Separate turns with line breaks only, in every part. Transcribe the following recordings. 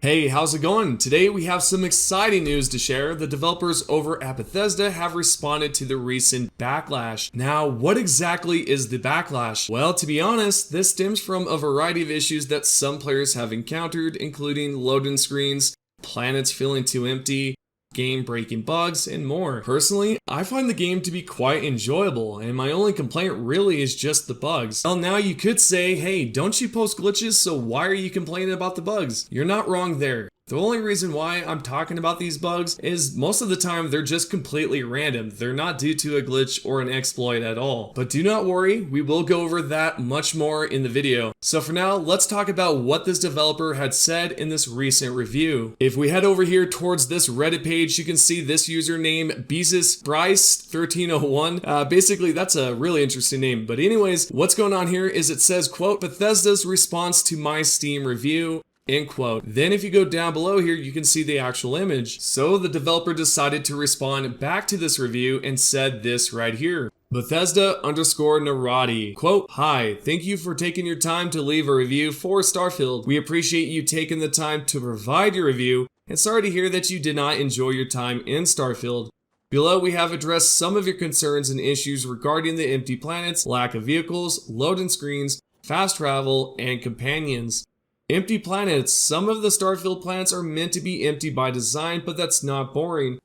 Hey, how's it going? Today we have some exciting news to share. The developers over at Bethesda have responded to the recent Backlash. Now, what exactly is the Backlash? Well, to be honest, this stems from a variety of issues that some players have encountered, including loading screens, planets feeling too empty, game-breaking bugs, and more. Personally, I find the game to be quite enjoyable, and my only complaint really is just the bugs. Well, now you could say, hey, don't you post glitches, so why are you complaining about the bugs? You're not wrong there. The only reason why I'm talking about these bugs is most of the time they're just completely random. They're not due to a glitch or an exploit at all. But do not worry, we will go over that much more in the video. So for now, let's talk about what this developer had said in this recent review. If we head over here towards this Reddit page, you can see this username, BeezusBryce1301. Basically, that's a really interesting name. But anyways, what's going on here is it says, quote, Bethesda's response to my Steam review. End quote. Then if you go down below here, you can see the actual image. So the developer decided to respond back to this review and said this right here. Bethesda_Narati. Quote, hi, thank you for taking your time to leave a review for Starfield. We appreciate you taking the time to provide your review, and sorry to hear that you did not enjoy your time in Starfield. Below, we have addressed some of your concerns and issues regarding the empty planets, lack of vehicles, loading screens, fast travel, and companions. Empty planets. Some of the Starfield planets are meant to be empty by design, but that's not boring.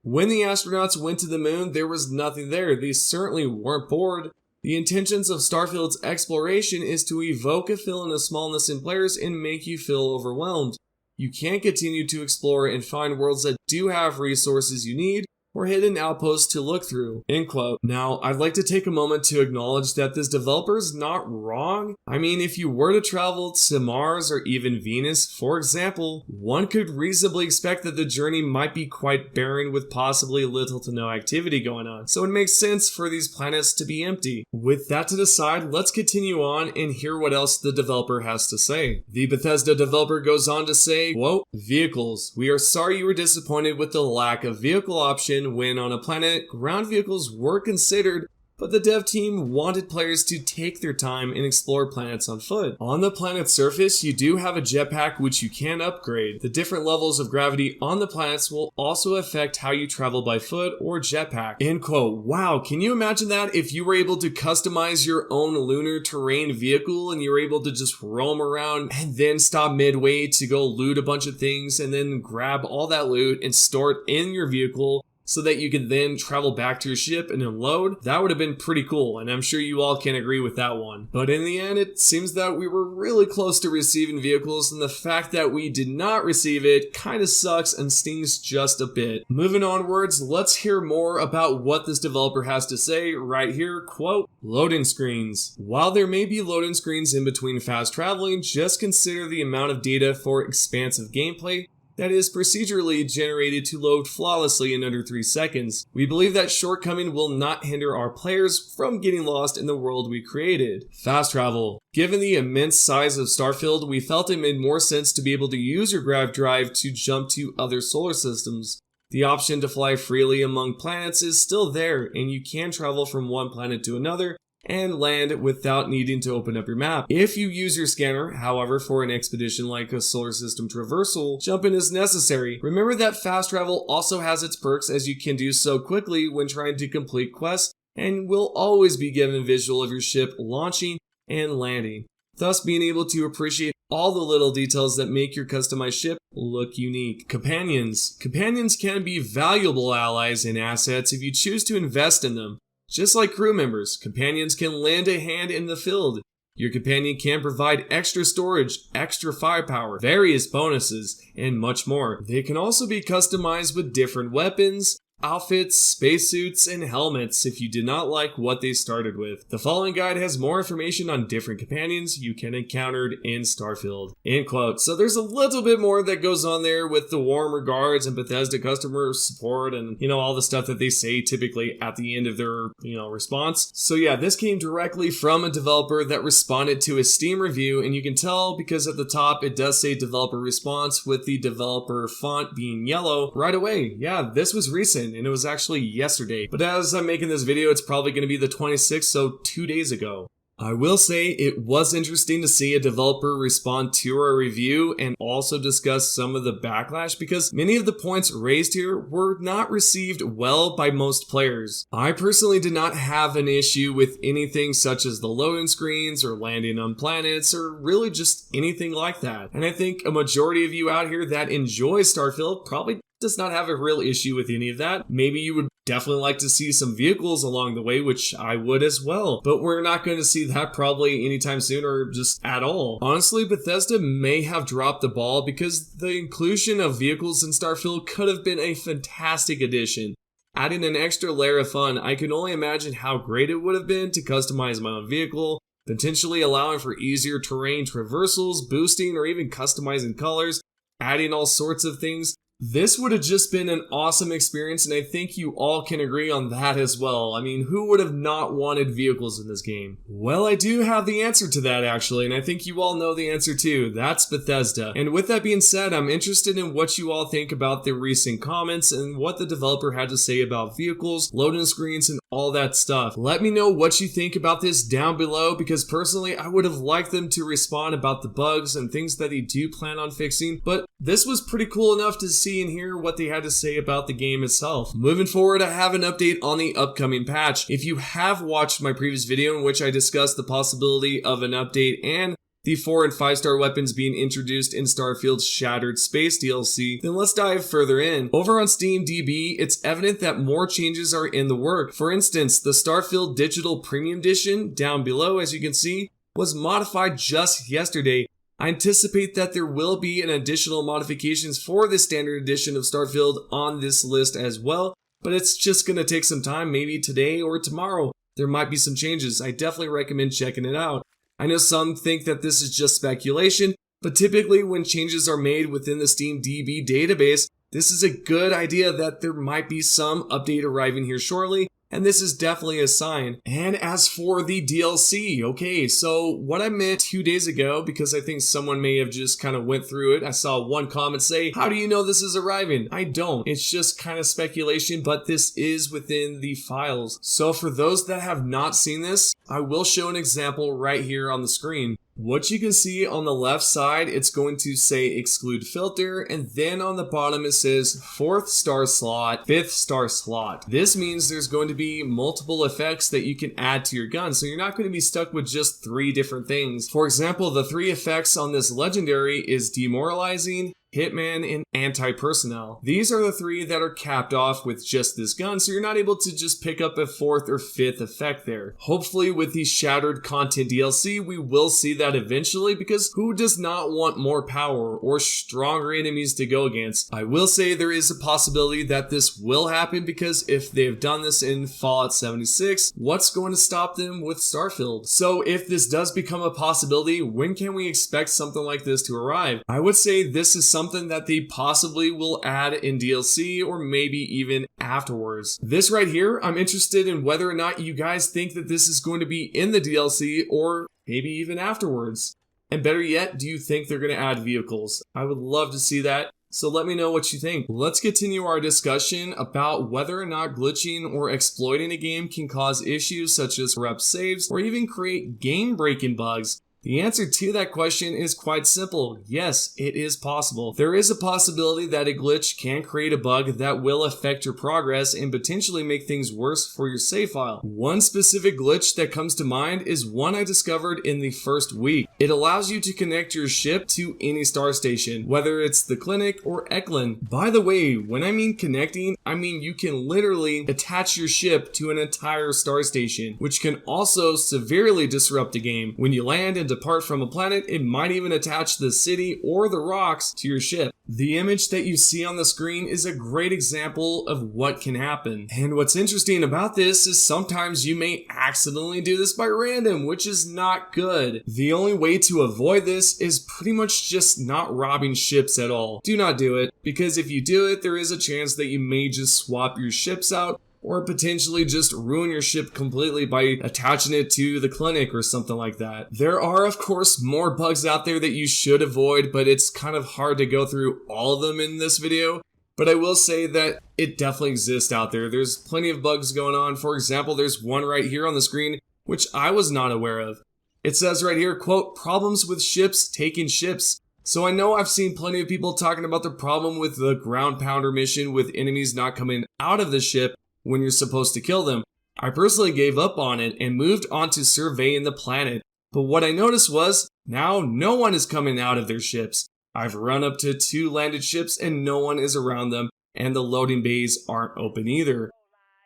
When the astronauts went to the moon, there was nothing there. They certainly weren't bored. The intentions of Starfield's exploration is to evoke a feeling of smallness in players and make you feel overwhelmed. You can't continue to explore and find worlds that do have resources you need, or hidden outposts to look through. End quote. Now, I'd like to take a moment to acknowledge that this developer is not wrong. I mean, if you were to travel to Mars or even Venus, for example, one could reasonably expect that the journey might be quite barren with possibly little to no activity going on. So it makes sense for these planets to be empty. With that to the side, let's continue on and hear what else the developer has to say. The Bethesda developer goes on to say, quote, vehicles. We are sorry you were disappointed with the lack of vehicle option when on a planet, ground vehicles were considered, but the dev team wanted players to take their time and explore planets on foot. On the planet's surface, you do have a jetpack which you can upgrade. The different levels of gravity on the planets will also affect how you travel by foot or jetpack. End quote. Wow, can you imagine that if you were able to customize your own lunar terrain vehicle and you were able to just roam around and then stop midway to go loot a bunch of things and then grab all that loot and store it in your vehicle so that you can then travel back to your ship and unload? That would have been pretty cool, and I'm sure you all can agree with that one. But in the end, it seems that we were really close to receiving vehicles, and the fact that we did not receive it kind of sucks and stings just a bit. Moving onwards, let's hear more about what this developer has to say right here. Quote, loading screens. While there may be loading screens in between fast traveling, just consider the amount of data for expansive gameplay that is procedurally generated to load flawlessly in under 3 seconds. We believe that shortcoming will not hinder our players from getting lost in the world we created. Fast travel. Given the immense size of Starfield, we felt it made more sense to be able to use your grav drive to jump to other solar systems. The option to fly freely among planets is still there, and you can travel from one planet to another and land without needing to open up your map. If you use your scanner, however, for an expedition like a solar system traversal, jumping is necessary. Remember that fast travel also has its perks, as you can do so quickly when trying to complete quests and will always be given a visual of your ship launching and landing, thus being able to appreciate all the little details that make your customized ship look unique. Companions. Companions can be valuable allies and assets if you choose to invest in them. Just like crew members, companions can lend a hand in the field. Your companion can provide extra storage, extra firepower, various bonuses, and much more. They can also be customized with different weapons, outfits, spacesuits, and helmets if you did not like what they started with. The following guide has more information on different companions you can encounter in Starfield. End quote. So there's a little bit more that goes on there with the warm regards and Bethesda customer support and, all the stuff that they say typically at the end of their, response. So yeah, this came directly from a developer that responded to a Steam review, and you can tell because at the top it does say developer response with the developer font being yellow right away. Yeah, this was recent. And it was actually yesterday. But as I'm making this video, it's probably going to be the 26th, so 2 days ago. I will say it was interesting to see a developer respond to our review and also discuss some of the backlash, because many of the points raised here were not received well by most players. I personally did not have an issue with anything such as the loading screens or landing on planets or really just anything like that. And I think a majority of you out here that enjoy Starfield probably does not have a real issue with any of that. Maybe you would definitely like to see some vehicles along the way, which I would as well, but we're not going to see that probably anytime soon or just at all. Honestly, Bethesda may have dropped the ball, because the inclusion of vehicles in Starfield could have been a fantastic addition. Adding an extra layer of fun, I can only imagine how great it would have been to customize my own vehicle, potentially allowing for easier terrain traversals, boosting, or even customizing colors, adding all sorts of things. This would have just been an awesome experience, and I think you all can agree on that as well. I mean, who would have not wanted vehicles in this game? Well, I do have the answer to that actually, and I think you all know the answer too. That's Bethesda. And with that being said, I'm interested in what you all think about the recent comments and what the developer had to say about vehicles, loading screens, and all that stuff. Let me know what you think about this down below, because personally, I would have liked them to respond about the bugs and things that they do plan on fixing, but this was pretty cool enough to see and hear what they had to say about the game itself. Moving forward, I have an update on the upcoming patch. If you have watched my previous video in which I discussed the possibility of an update and the 4 and 5 star weapons being introduced in Starfield's Shattered Space DLC, then let's dive further in. Over on Steam DB, it's evident that more changes are in the work. For instance, the Starfield Digital Premium Edition, down below as you can see, was modified just yesterday. I anticipate that there will be an additional modifications for the standard edition of Starfield on this list as well, but it's just going to take some time, maybe today or tomorrow. There might be some changes. I definitely recommend checking it out. I know some think that this is just speculation, but typically when changes are made within the Steam DB database, this is a good idea that there might be some update arriving here shortly, and this is definitely a sign. And as for the DLC, okay, so what I meant 2 days ago, because I think someone may have just kind of went through it, I saw one comment say, how do you know this is arriving? I don't. It's just kind of speculation, but this is within the files. So for those that have not seen this, I will show an example right here on the screen. What you can see on the left side, it's going to say exclude filter, and then on the bottom it says 4th star slot, 5th star slot. This means there's going to be multiple effects that you can add to your gun, so you're not going to be stuck with just 3 different things. For example, the 3 effects on this legendary is demoralizing, Hitman, and anti-personnel. These are the 3 that are capped off with just this gun, so you're not able to just pick up a 4th or 5th effect there. Hopefully with the Shattered Content DLC, we will see that eventually, because who does not want more power or stronger enemies to go against? I will say there is a possibility that this will happen, because if they've done this in Fallout 76, what's going to stop them with Starfield? So if this does become a possibility, when can we expect something like this to arrive? I would say this is something that they possibly will add in DLC or maybe even afterwards. This right here, I'm interested in whether or not you guys think that this is going to be in the DLC or maybe even afterwards. And better yet, do you think they're going to add vehicles? I would love to see that. So let me know what you think. Let's continue our discussion about whether or not glitching or exploiting a game can cause issues such as corrupt saves or even create game-breaking bugs. The answer to that question is quite simple. Yes, it is possible. There is a possibility that a glitch can create a bug that will affect your progress and potentially make things worse for your save file. One specific glitch that comes to mind is one I discovered in the first week. It allows you to connect your ship to any star station, whether it's the Clinic or Eklund. By the way, when I mean connecting, I mean you can literally attach your ship to an entire star station, which can also severely disrupt the game. When you land and depart from a planet, it might even attach the city or the rocks to your ship. The image that you see on the screen is a great example of what can happen. And what's interesting about this is sometimes you may accidentally do this by random, which is not good. The only way to avoid this is pretty much just not robbing ships at all. Do not do it, because if you do it, there is a chance that you may just swap your ships out or potentially just ruin your ship completely by attaching it to the Clinic or something like that. There are, of course, more bugs out there that you should avoid, but it's kind of hard to go through all of them in this video. But I will say that it definitely exists out there. There's plenty of bugs going on. For example, there's one right here on the screen, which I was not aware of. It says right here, quote, problems with ships taking ships. So I know I've seen plenty of people talking about the problem with the ground pounder mission with enemies not coming out of the ship when you're supposed to kill them. I personally gave up on it and moved on to surveying the planet. But what I noticed was, now no one is coming out of their ships. I've run up to 2 landed ships and no one is around them, and the loading bays aren't open either.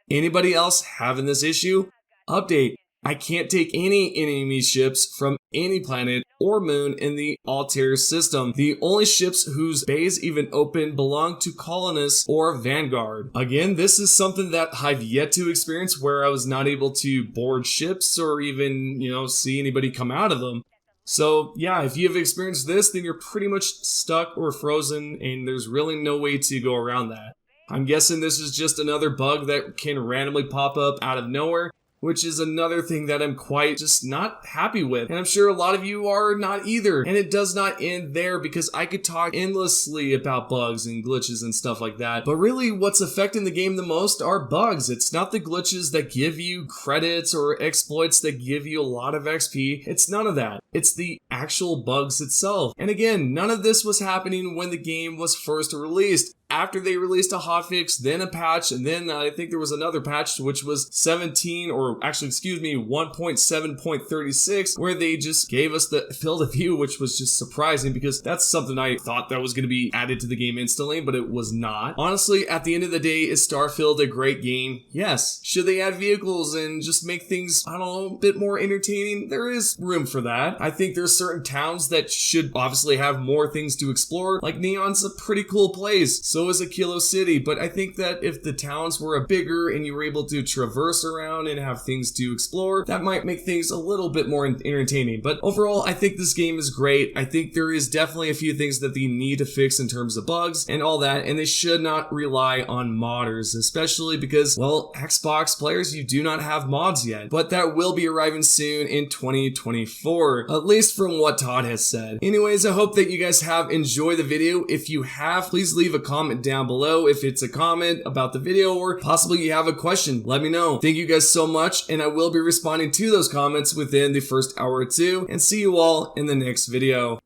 Anybody else having this issue? Update. I can't take any enemy ships from any planet or moon in the Altair system. The only ships whose bays even open belong to colonists or Vanguard. Again, this is something that I've yet to experience where I was not able to board ships or even, see anybody come out of them. So yeah, if you have experienced this, then you're pretty much stuck or frozen and there's really no way to go around that. I'm guessing this is just another bug that can randomly pop up out of nowhere, which is another thing that I'm quite just not happy with. And I'm sure a lot of you are not either. And it does not end there because I could talk endlessly about bugs and glitches and stuff like that. But really what's affecting the game the most are bugs. It's not the glitches that give you credits or exploits that give you a lot of XP. It's none of that. It's the actual bugs itself. And again, none of this was happening when the game was first released. After they released a hotfix, then a patch, and then I think there was another patch which was 1.7.36, where they just gave us the field of view, which was just surprising because that's something I thought that was going to be added to the game instantly, but it was not. Honestly, at the end of the day, is Starfield a great game? Yes. Should they add vehicles and just make things, a bit more entertaining? There is room for that. I think there's certain towns that should obviously have more things to explore. Like Neon's a pretty cool place. So is Kilo City, but I think that if the towns were bigger and you were able to traverse around and have things to explore, that might make things a little bit more entertaining. But overall, I think this game is great. I think there is definitely a few things that they need to fix in terms of bugs and all that, and they should not rely on modders, especially because, well, Xbox players, you do not have mods yet, but that will be arriving soon in 2024, at least from what Todd has said. Anyways, I hope that you guys have enjoyed the video. If you have, please leave a comment down below if it's a comment about the video or possibly you have a question. Let me know. Thank you guys so much, and I will be responding to those comments within the first hour or two, and see you all in the next video.